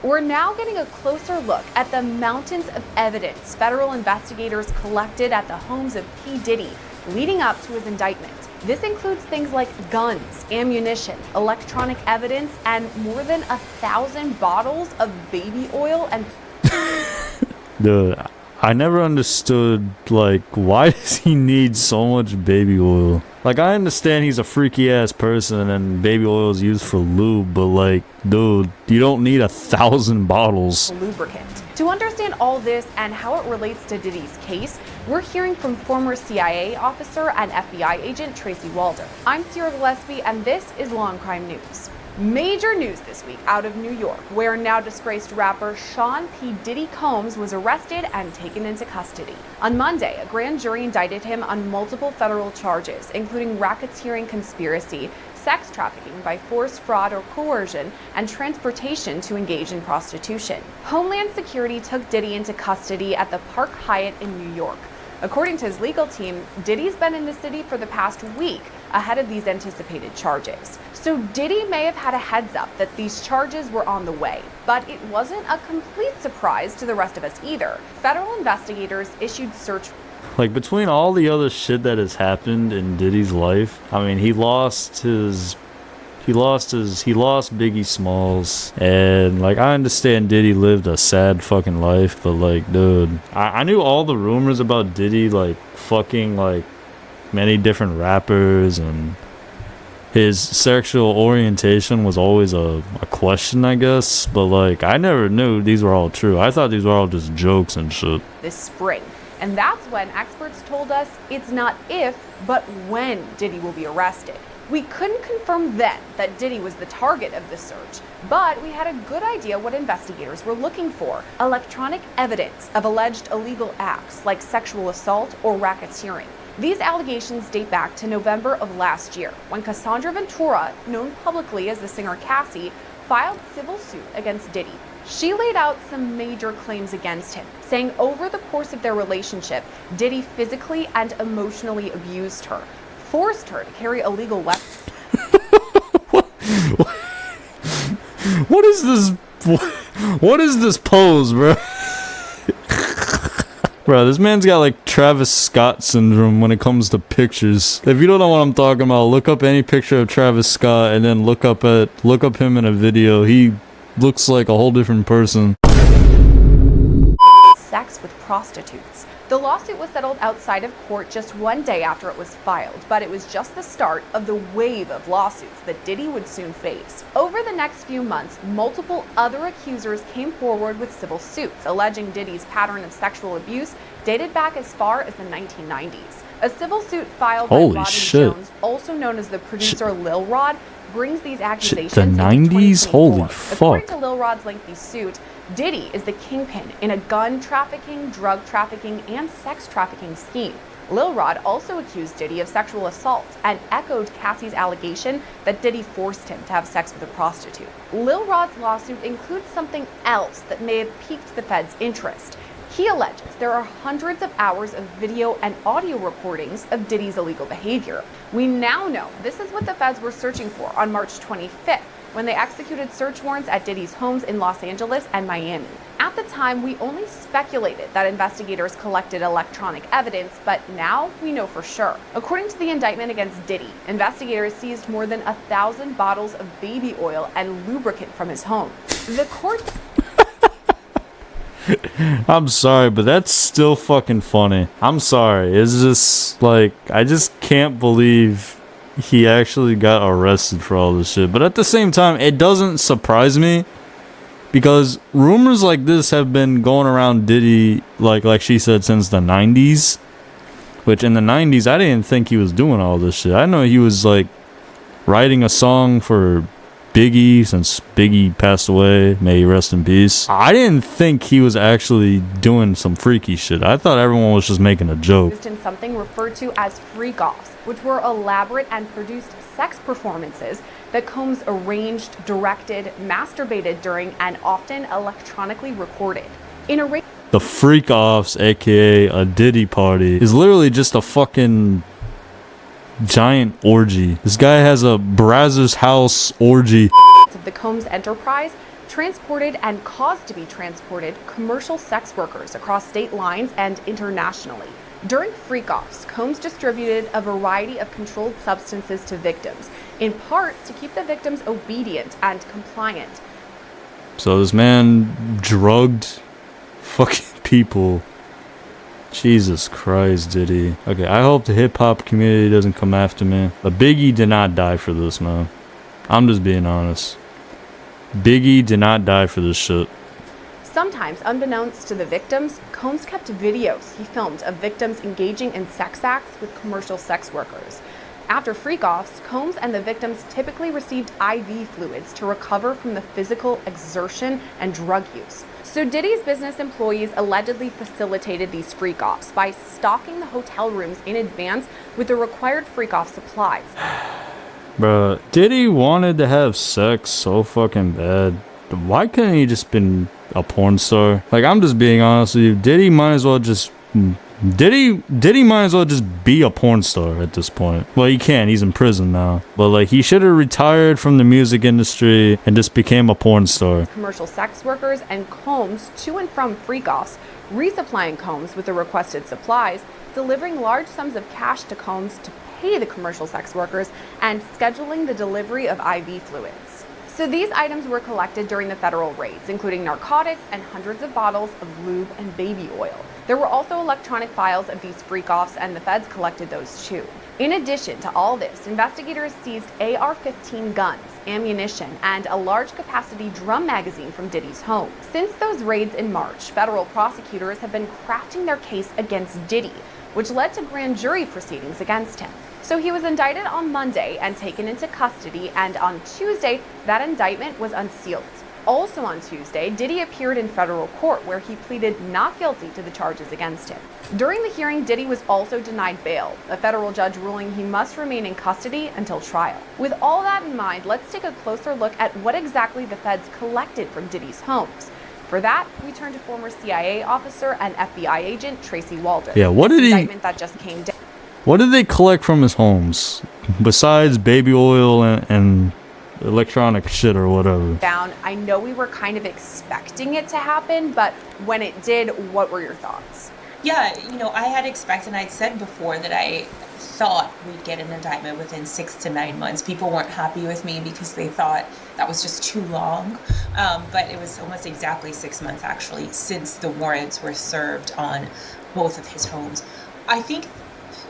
We're now getting a closer look at the mountains of evidence federal investigators collected at the homes of P. Diddy leading up to his indictment. This includes things like guns, ammunition, electronic evidence, and more than 1,000 bottles of baby oil and... Dude, I never understood, like, why does he need so much baby oil? Like, I understand he's a freaky ass person and baby oil is used for lube, but like, dude, you don't need 1,000 bottles. Lubricant. To understand all this and how it relates to Diddy's case, we're hearing from former CIA officer and FBI agent Tracy Walder. I'm Sierra Gillespie, and this is Law and Crime News. Major news this week out of New York, where now disgraced rapper Sean P. Diddy Combs was arrested and taken into custody. On Monday, a grand jury indicted him on multiple federal charges, including racketeering conspiracy, sex trafficking by force, fraud, or coercion, and transportation to engage in prostitution. Homeland Security took Diddy into custody at the Park Hyatt in New York. According to his legal team, Diddy's been in the city for the past week ahead of these anticipated charges. So Diddy may have had a heads up that these charges were on the way, but it wasn't a complete surprise to the rest of us either. Federal investigators issued search. Like, between all the other shit that has happened in Diddy's life, I mean, he lost Biggie Smalls, and like, I understand Diddy lived a sad fucking life, but like, dude, I knew all the rumors about Diddy, like, fucking like many different rappers, and his sexual orientation was always a question, I guess, but like, I never knew these were all true. I thought these were all just jokes and shit. This spring. And that's when experts told us it's not if, but when Diddy will be arrested. We couldn't confirm then that Diddy was the target of the search, but we had a good idea what investigators were looking for: electronic evidence of alleged illegal acts like sexual assault or racketeering. These allegations date back to November of last year, when Cassandra Ventura, known publicly as the singer Cassie, filed civil suit against Diddy. She laid out some major claims against him, saying over the course of their relationship, Diddy physically and emotionally abused her, forced her to carry illegal weapons. What is this? What is this pose, bro? Bro, this man's got like Travis Scott syndrome when it comes to pictures. If you don't know what I'm talking about, look up any picture of Travis Scott and then look up him in a video. He looks like a whole different person. Sex with prostitutes. The lawsuit was settled outside of court just one day after it was filed, but it was just the start of the wave of lawsuits that Diddy would soon face. Over the next few months, multiple other accusers came forward with civil suits alleging Diddy's pattern of sexual abuse dated back as far as the 1990s. A civil suit filed by Rodney Jones, also known as the producer Lil Rod, brings these accusations the 90s? Holy fuck. According to Lil Rod's lengthy suit, Diddy is the kingpin in a gun trafficking, drug trafficking, and sex trafficking scheme. Lil Rod also accused Diddy of sexual assault and echoed Cassie's allegation that Diddy forced him to have sex with a prostitute. Lil Rod's lawsuit includes something else that may have piqued the Fed's interest. He alleges there are hundreds of hours of video and audio recordings of Diddy's illegal behavior. We now know this is what the feds were searching for on March 25th, when they executed search warrants at Diddy's homes in Los Angeles and Miami. At the time, we only speculated that investigators collected electronic evidence, but now we know for sure. According to the indictment against Diddy, investigators seized more than 1,000 bottles of baby oil and lubricant from his home. The court... I'm sorry, but that's still fucking funny. I'm sorry. It's just like, I just can't believe he actually got arrested for all this shit. But at the same time, it doesn't surprise me, because rumors like this have been going around Diddy, like she said, since the 90s. Which in the 90s, I didn't think he was doing all this shit. I know he was like writing a song for Biggie, since Biggie passed away, may he rest in peace. I didn't think he was actually doing some freaky shit. I thought everyone was just making a joke. Used in something referred to as freak-offs, which were elaborate and produced sex performances that Combs arranged, directed, masturbated during, and often electronically recorded. The freak-offs, aka a Diddy party, is literally just a fucking giant orgy. This guy has a Brazzers house orgy. Of the Combs enterprise, transported and caused to be transported commercial sex workers across state lines and internationally. During freak-offs, Combs distributed a variety of controlled substances to victims, in part to keep the victims obedient and compliant. So this man drugged fucking people. Jesus Christ, Diddy. Okay, I hope the hip-hop community doesn't come after me. But Biggie did not die for this, man. I'm just being honest. Biggie did not die for this shit. Sometimes, unbeknownst to the victims, Combs kept videos he filmed of victims engaging in sex acts with commercial sex workers. After freak-offs, Combs and the victims typically received IV fluids to recover from the physical exertion and drug use. So Diddy's business employees allegedly facilitated these freak-offs by stocking the hotel rooms in advance with the required freak-off supplies. Bruh, Diddy wanted to have sex so fucking bad. Why couldn't he just been a porn star? Like, I'm just being honest with you. Diddy might as well just be a porn star at this point. Well, he can't. He's in prison now. But like, he should have retired from the music industry and just became a porn star. Commercial sex workers and Combs to and from freak-offs, resupplying Combs with the requested supplies, delivering large sums of cash to Combs to pay the commercial sex workers, and scheduling the delivery of IV fluids. So these items were collected during the federal raids, including narcotics and hundreds of bottles of lube and baby oil. There were also electronic files of these freak-offs, and the feds collected those too. In addition to all this, investigators seized AR-15 guns, ammunition, and a large-capacity drum magazine from Diddy's home. Since those raids in March, federal prosecutors have been crafting their case against Diddy, which led to grand jury proceedings against him. So he was indicted on Monday and taken into custody, and on Tuesday, that indictment was unsealed. Also on Tuesday, Diddy appeared in federal court where he pleaded not guilty to the charges against him. During the hearing, Diddy was also denied bail, a federal judge ruling he must remain in custody until trial. With all that in mind, let's take a closer look at what exactly the feds collected from Diddy's homes. For that, we turn to former CIA officer and FBI agent Tracy Walder. Yeah, what did he... indictment that just came down. What did they collect from his homes? Besides baby oil and electronic shit or whatever. Down. I know we were kind of expecting it to happen, but when it did, what were your thoughts? Yeah, I had expected, and I'd said before that I thought we'd get an indictment within 6 to 9 months. People weren't happy with me because they thought that was just too long. But it was almost exactly 6 months, actually, since the warrants were served on both of his homes. I think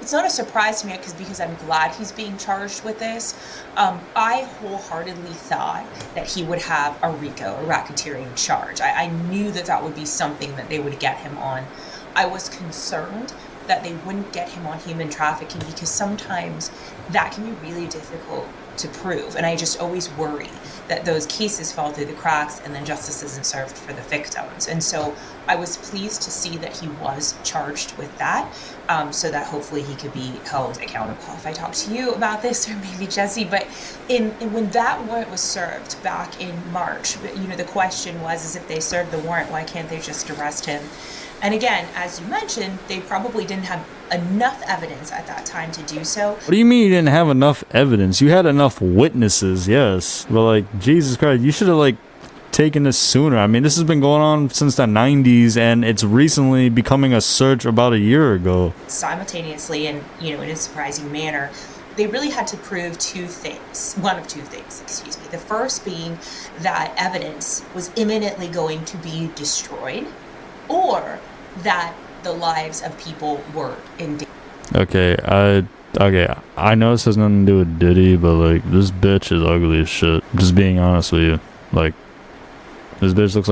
it's not a surprise to me because I'm glad he's being charged with this. I wholeheartedly thought that he would have a RICO, a racketeering charge. I knew that would be something that they would get him on. I was concerned that they wouldn't get him on human trafficking because sometimes that can be really difficult to prove. And I just always worry that those cases fall through the cracks and then justice isn't served for the victims. And so I was pleased to see that he was charged with that, so that hopefully he could be held accountable. If I talk to you about this, or maybe Jesse, but when that warrant was served back in March, the question was, is if they served the warrant, why can't they just arrest him? And again, as you mentioned, they probably didn't have enough evidence at that time to do so. What do you mean you didn't have enough evidence? You had enough witnesses, yes. But like, Jesus Christ, you should have taken this sooner. I mean, this has been going on since the 90s, and it's recently becoming a search about a year ago. Simultaneously, and in a surprising manner, they really had to prove one of two things, excuse me. The first being that evidence was imminently going to be destroyed, or that the lives of were in danger. Okay, I know this has nothing to do with Diddy, but this bitch is ugly as shit. Just being honest with you. This bitch looks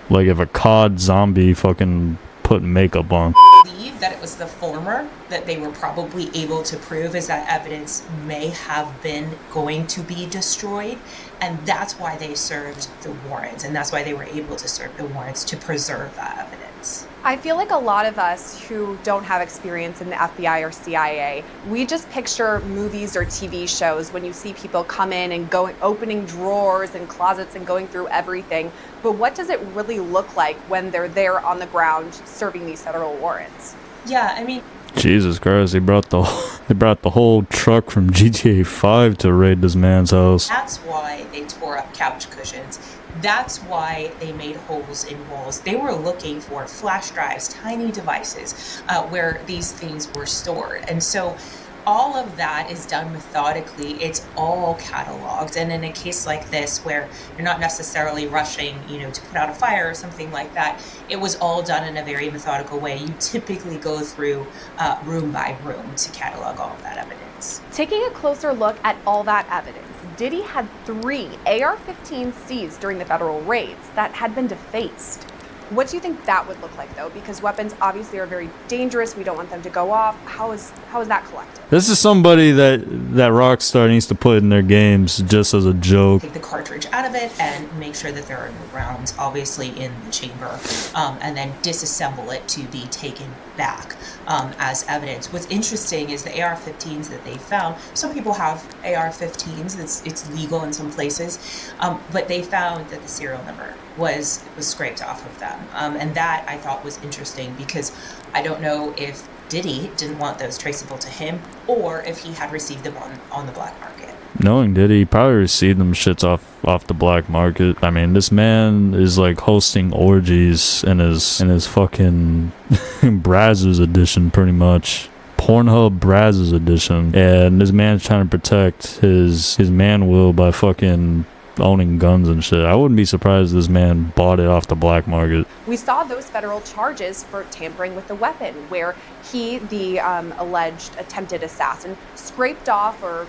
like if a COD zombie fucking put makeup on. I believe that it was the former that they were probably able to prove, is that evidence may have been going to be destroyed, and that's why they served the warrants, and that's why they were able to serve the warrants, to preserve that evidence. I feel like a lot of us who don't have experience in the FBI or CIA, we just picture movies or TV shows when you see people come in and opening drawers and closets and going through everything. But what does it really look like when they're there on the ground serving these federal warrants? Yeah, I mean, Jesus Christ, they brought the whole truck from GTA 5 to raid this man's house. That's why they tore tore up couch cushions. That's why they made holes in walls. They were looking for flash drives, tiny devices where these things were stored. And so all of that is done methodically. It's all cataloged. And in a case like this, where you're not necessarily rushing, to put out a fire or something like that, it was all done in a very methodical way. You typically go through room by room to catalog all of that evidence. Taking a closer look at all that evidence, Diddy had 3 AR-15s seized during the federal raids that had been defaced. What do you think that would look like, though? Because weapons obviously are very dangerous. We don't want them to go off. How is that collected? This is somebody that Rockstar needs to put in their games just as a joke. Take the cartridge out of it and make sure that there are no rounds, obviously, in the chamber, and then disassemble it to be taken back as evidence. What's interesting is the AR-15s that they found. Some people have AR-15s. It's legal in some places, but they found that the serial number was scraped off of them, and that I thought was interesting because I don't know if Diddy didn't want those traceable to him or if he had received them on the black market. Knowing Diddy, he probably received them shits off the black market. I mean, this man is like hosting orgies in his fucking Brazzers edition, pretty much. Pornhub Brazzers edition. And this man's trying to protect his man will by fucking owning guns and shit. I wouldn't be surprised if this man bought it off the black market. We saw those federal charges for tampering with the weapon, where he, the alleged attempted assassin, scraped off or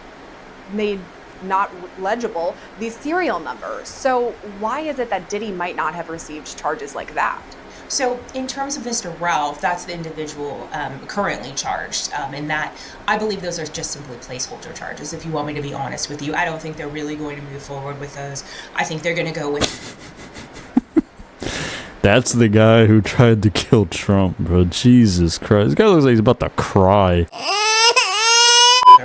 made not legible the serial numbers. So why is it that Diddy might not have received charges like that? So in terms of Mr. Ralph, that's the individual currently charged. And that, I believe those are just simply placeholder charges, if you want me to be honest with you. I don't think they're really going to move forward with those. I think they're going to go with... That's the guy who tried to kill Trump, bro. Jesus Christ. This guy looks like he's about to cry.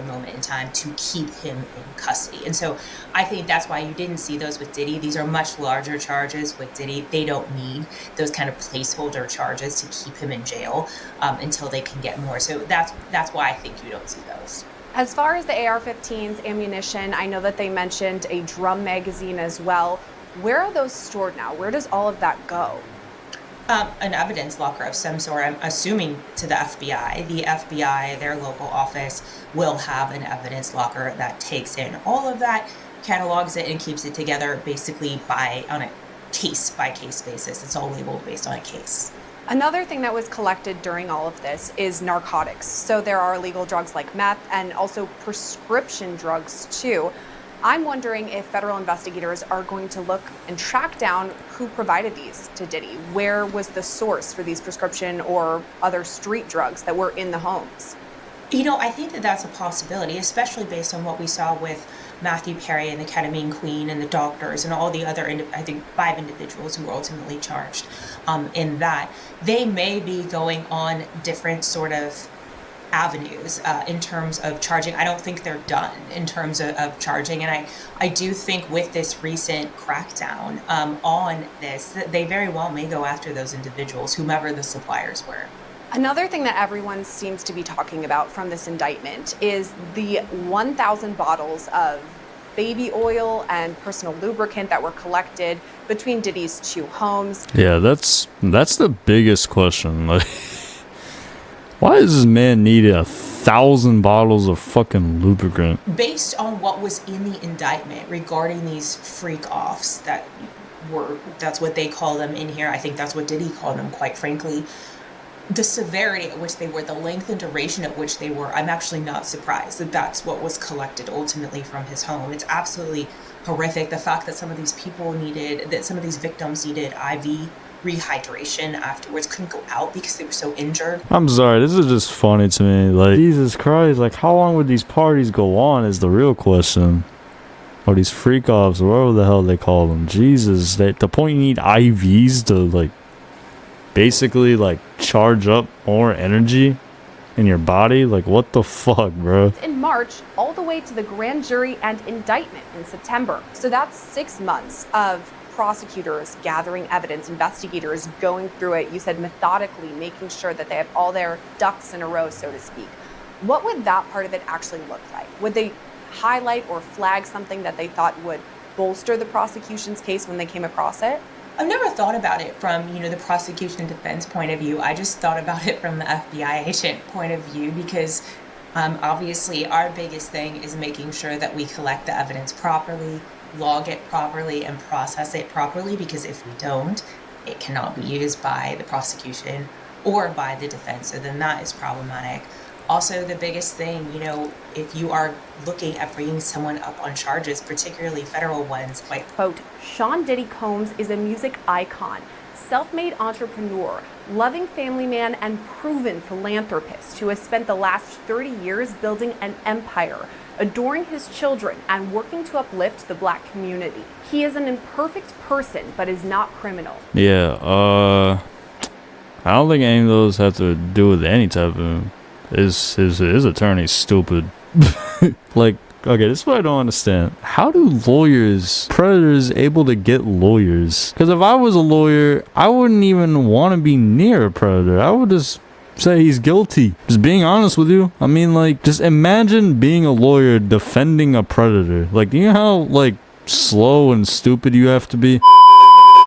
Moment in time to keep him in custody. And so I think that's why you didn't see those with Diddy. These are much larger charges with Diddy. They don't need those kind of placeholder charges to keep him in jail until they can get more. So that's why I think you don't see those. As far as the AR-15s, ammunition, I know that they mentioned a drum magazine as well. Where are those stored now? Where does all of that go? An evidence locker of some sort, I'm assuming to the FBI. The FBI, their local office, will have an evidence locker that takes in all of that, catalogs it, and keeps it together basically on a case-by-case basis. It's all labeled based on a case. Another thing that was collected during all of this is narcotics. So there are illegal drugs like meth and also prescription drugs too. I'm wondering if federal investigators are going to look and track down who provided these to Diddy. Where was the source for these prescription or other street drugs that were in the homes? I think that that's a possibility, especially based on what we saw with Matthew Perry and the ketamine queen and the doctors and all the other, I think 5 individuals who were ultimately charged in that. They may be going on different sort of avenues in terms of charging. I don't think they're done in terms of charging. And I do think with this recent crackdown on this, that they very well may go after those individuals, whomever the suppliers were. Another thing that everyone seems to be talking about from this indictment is the 1,000 bottles of baby oil and personal lubricant that were collected between Diddy's 2 homes. Yeah, that's the biggest question. Like, why does this man need 1,000 bottles of fucking lubricant? Based on what was in the indictment regarding these freak-offs that's what they call them in here. I think that's what Diddy called them, quite frankly. The severity at which they were, the length and duration at which they were, I'm actually not surprised that that's what was collected ultimately from his home. It's absolutely horrific. The fact that some of these victims needed IV rehydration afterwards, couldn't go out because they were so injured. I'm sorry, this is just funny to me. Like, Jesus Christ, like, how long would these parties go on is the real question. Or these freak-offs, or whatever the hell they call them. Jesus, the point you need IVs to, like, basically, like, charge up more energy in your body? Like, what the fuck, bro? In March, all the way to the grand jury and indictment in September. So that's 6 months of prosecutors gathering evidence, investigators going through it, you said methodically, making sure that they have all their ducks in a row, so to speak. What would that part of it actually look like? Would they highlight or flag something that they thought would bolster the prosecution's case when they came across it? I've never thought about it from, the prosecution defense point of view. I just thought about it from the FBI agent point of view because obviously our biggest thing is making sure that we collect the evidence properly, log it properly, and process it properly, because if we don't, it cannot be used by the prosecution or by the defense. So then that is problematic. Also, the biggest thing, if you are looking at bringing someone up on charges, particularly federal ones, like, quote, Sean Diddy Combs is a music icon, self-made entrepreneur, loving family man, and proven philanthropist who has spent the last 30 years building an empire, adoring his children, and working to uplift the Black community. He is an imperfect person, but is not criminal. Yeah, I don't think any of those have to do with any type of... His attorney's stupid. Like, okay, this is what I don't understand. How do predators able to get lawyers? Because if I was a lawyer, I wouldn't even want to be near a predator. I would just say he's guilty. Just being honest with you. I mean, like, just imagine being a lawyer defending a predator. Like, do you know how, like, slow and stupid you have to be?